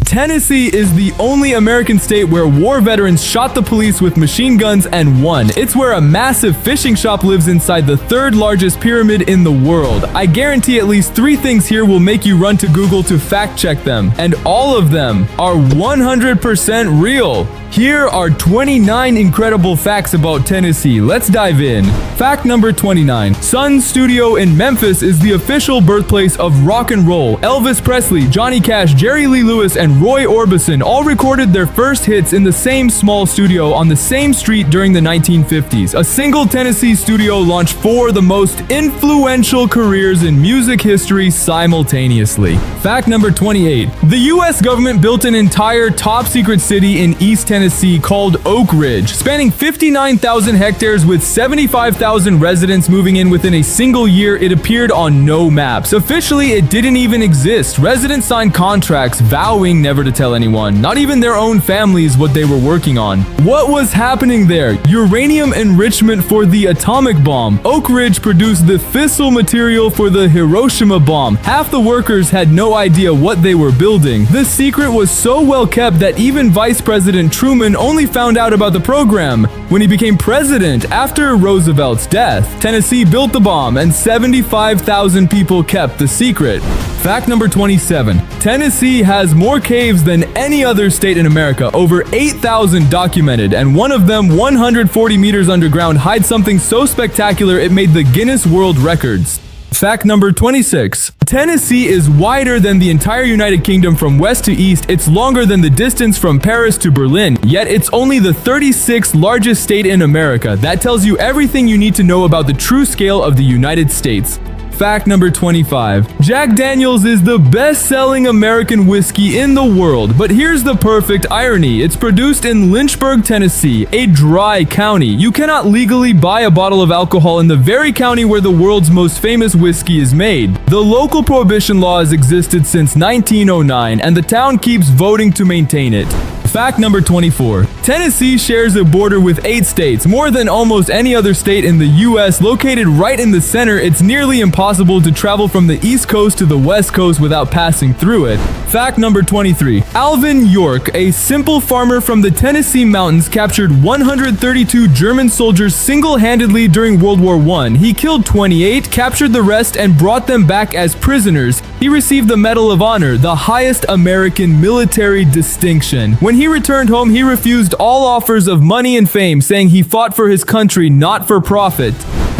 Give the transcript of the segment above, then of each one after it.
Tennessee is the only American state where war veterans shot the police with machine guns and won. It's where a massive fishing shop lives inside the third largest pyramid in the world. I guarantee at least 3 things here will make you run to Google to fact check them, and all of them are 100% real. Here are 29 incredible facts about Tennessee. Let's dive in. Fact number 29. Sun Studio in Memphis is the official birthplace of rock and roll. Elvis Presley, Johnny Cash, Jerry Lee Lewis, and Roy Orbison all recorded their first hits in the same small studio on the same street during the 1950s. A single Tennessee studio launched 4 of the most influential careers in music history simultaneously. Fact number 28. The U.S. government built an entire top-secret city in East Tennessee called Oak Ridge, spanning 59,000 hectares with 75,000 residents moving in within a single year. It appeared on no maps. Officially, it didn't even exist. Residents signed contracts vowing never to tell anyone, not even their own families, what they were working on. What was happening there? Uranium enrichment for the atomic bomb. Oak Ridge produced the fissile material for the Hiroshima bomb. Half the workers had no idea what they were building. The secret was so well kept that even Vice President Truman only found out about the program when he became president after Roosevelt's death. Tennessee built the bomb, and 75,000 people kept the secret. Fact number 27. Tennessee has more caves than any other state in America, over 8,000 documented, and one of them 140 meters underground hides something so spectacular it made the Guinness World Records. Fact number 26. Tennessee is wider than the entire United Kingdom from west to east. It's longer than the distance from Paris to Berlin, yet it's only the 36th largest state in America. That tells you everything you need to know about the true scale of the United States. Fact number 25. Jack Daniel's is the best-selling American whiskey in the world, but here's the perfect irony. It's produced in Lynchburg, Tennessee, a dry county. You cannot legally buy a bottle of alcohol in the very county where the world's most famous whiskey is made. The local prohibition law has existed since 1909, and the town keeps voting to maintain it. Fact number 24. Tennessee shares a border with 8 states, more than almost any other state in the U.S. Located right in the center, it's nearly impossible to travel from the East Coast to the West Coast without passing through it. Fact number 23. Alvin York, a simple farmer from the Tennessee mountains, captured 132 German soldiers single-handedly during World War I. He killed 28, captured the rest, and brought them back as prisoners. He received the Medal of Honor, the highest American military distinction. When he returned home, he refused all offers of money and fame, saying he fought for his country, not for profit.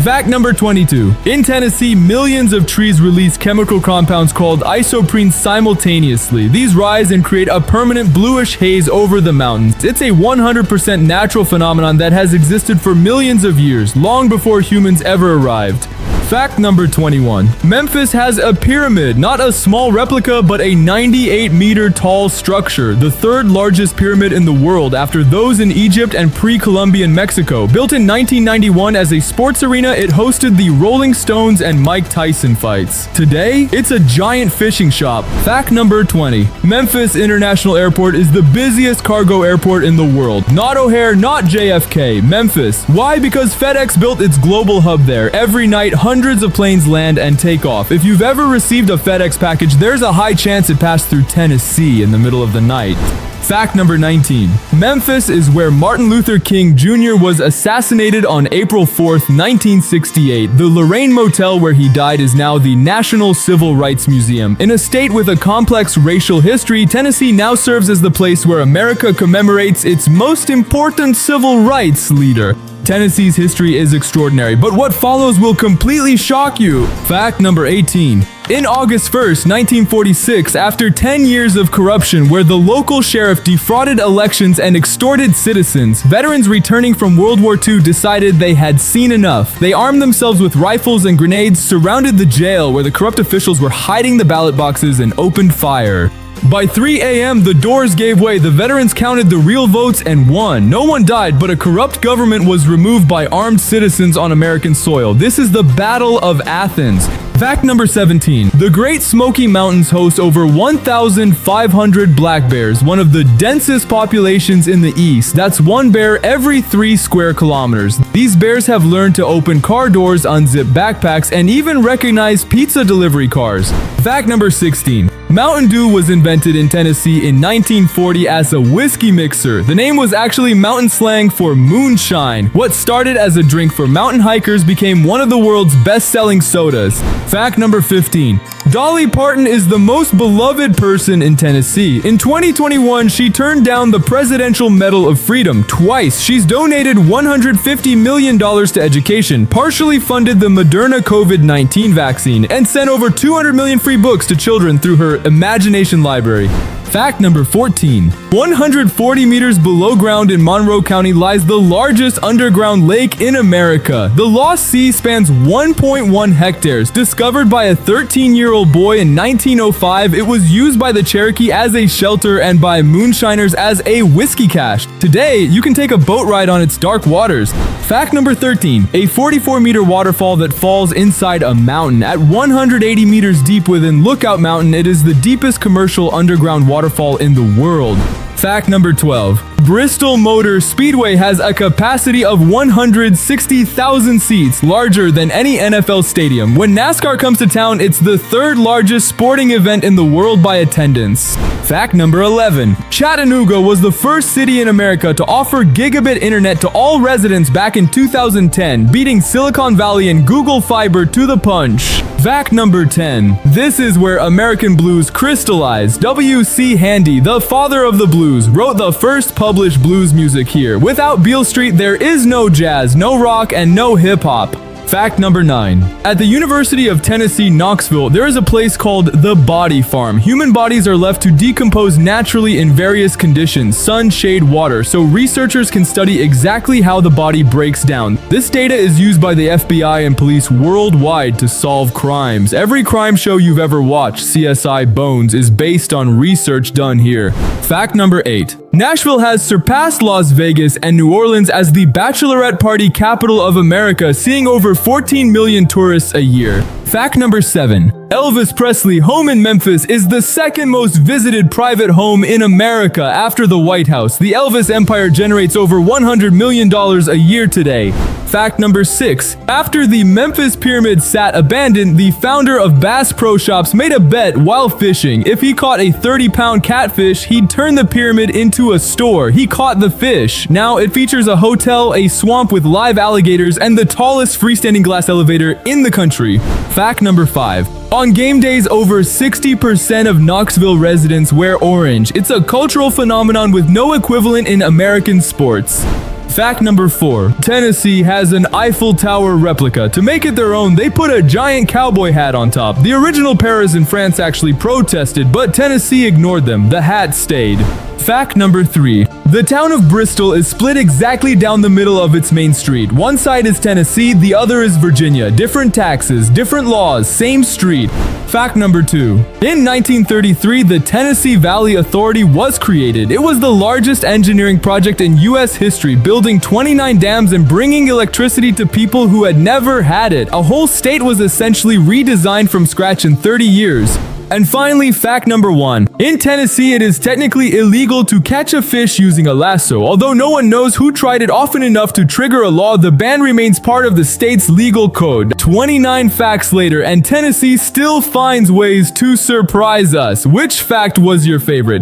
Fact number 22. In Tennessee, millions of trees release chemical compounds called isoprene simultaneously. These rise and create a permanent bluish haze over the mountains. It's a 100% natural phenomenon that has existed for millions of years, long before humans ever arrived. Fact number 21. Memphis has a pyramid, not a small replica, but a 98-meter tall structure, the 3rd largest pyramid in the world after those in Egypt and pre-Columbian Mexico. Built in 1991 as a sports arena, it hosted the Rolling Stones and Mike Tyson fights. Today, it's a giant fishing shop. Fact number 20. Memphis International Airport is the busiest cargo airport in the world. Not O'Hare, not JFK, Memphis. Why? Because FedEx built its global hub there. Every night, hundreds of planes land and take off. If you've ever received a FedEx package, there's a high chance it passed through Tennessee in the middle of the night. Fact number 19. Memphis is where Martin Luther King Jr. was assassinated on April 4th, 1968. The Lorraine Motel where he died is now the National Civil Rights Museum. In a state with a complex racial history, Tennessee now serves as the place where America commemorates its most important civil rights leader. Tennessee's history is extraordinary, but what follows will completely shock you. Fact number 18. In August 1st, 1946, after 10 years of corruption where the local sheriff defrauded elections and extorted citizens, veterans returning from World War II decided they had seen enough. They armed themselves with rifles and grenades, surrounded the jail where the corrupt officials were hiding the ballot boxes, and opened fire. By 3 a.m., the doors gave way. The veterans counted the real votes and won. No one died, but a corrupt government was removed by armed citizens on American soil. This is the Battle of Athens. Fact number 17. The Great Smoky Mountains host over 1,500 black bears, one of the densest populations in the East. That's one bear every 3 square kilometers. These bears have learned to open car doors, unzip backpacks, and even recognize pizza delivery cars. Fact number 16. Mountain Dew was invented in Tennessee in 1940 as a whiskey mixer. The name was actually mountain slang for moonshine. What started as a drink for mountain hikers became one of the world's best-selling sodas. Fact number 15. Dolly Parton is the most beloved person in Tennessee. In 2021, she turned down the Presidential Medal of Freedom twice. She's donated $150 million to education, partially funded the Moderna COVID-19 vaccine, and sent over 200 million free books to children through her Imagination Library. Fact number 14. 140 meters below ground in Monroe County lies the largest underground lake in America. The Lost Sea spans 1.1 hectares. Discovered by a 13-year-old boy in 1905, it was used by the Cherokee as a shelter and by moonshiners as a whiskey cache. Today, you can take a boat ride on its dark waters. Fact number 13. A 44-meter waterfall that falls inside a mountain. At 180 meters deep within Lookout Mountain, it is the deepest commercial underground waterfall in the world. Fact number 12. Bristol Motor Speedway has a capacity of 160,000 seats, larger than any NFL stadium. When NASCAR comes to town, it's the third largest sporting event in the world by attendance. Fact number 11. Chattanooga was the first city in America to offer gigabit internet to all residents back in 2010, beating Silicon Valley and Google Fiber to the punch. Fact number 10. This is where American blues crystallized. W.C. Handy, the father of the blues, wrote the first published blues music here. Without Beale Street, there is no jazz, no rock, and no hip-hop. Fact number 9. At the University of Tennessee, Knoxville, there is a place called the Body Farm. Human bodies are left to decompose naturally in various conditions, sun, shade, water, so researchers can study exactly how the body breaks down. This data is used by the FBI and police worldwide to solve crimes. Every crime show you've ever watched, CSI Bones, is based on research done here. Fact number 8. Nashville has surpassed Las Vegas and New Orleans as the bachelorette party capital of America, seeing over 14 million tourists a year. Fact number 7. Elvis Presley home in Memphis is the second most visited private home in America after the White House. The Elvis empire generates over $100 million a year today. Fact number 6. After the Memphis pyramid sat abandoned, the founder of Bass Pro Shops made a bet while fishing. If he caught a 30-pound catfish, he'd turn the pyramid into a store. He caught the fish. Now it features a hotel, a swamp with live alligators, and the tallest freestanding glass elevator in the country. Fact number 5. On game days, over 60% of Knoxville residents wear orange. It's a cultural phenomenon with no equivalent in American sports. Fact number 4. Tennessee has an Eiffel Tower replica. To make it their own, they put a giant cowboy hat on top. The original Paris in France actually protested, but Tennessee ignored them. The hat stayed. Fact number 3. The town of Bristol is split exactly down the middle of its main street. One side is Tennessee, the other is Virginia. Different taxes, different laws, same street. Fact number 2. In 1933, the Tennessee Valley Authority was created. It was the largest engineering project in U.S. history, building 29 dams and bringing electricity to people who had never had it. A whole state was essentially redesigned from scratch in 30 years. And finally, fact number 1. In Tennessee, it is technically illegal to catch a fish using a lasso. Although no one knows who tried it often enough to trigger a law, the ban remains part of the state's legal code. 29 facts later, and Tennessee still finds ways to surprise us. Which fact was your favorite?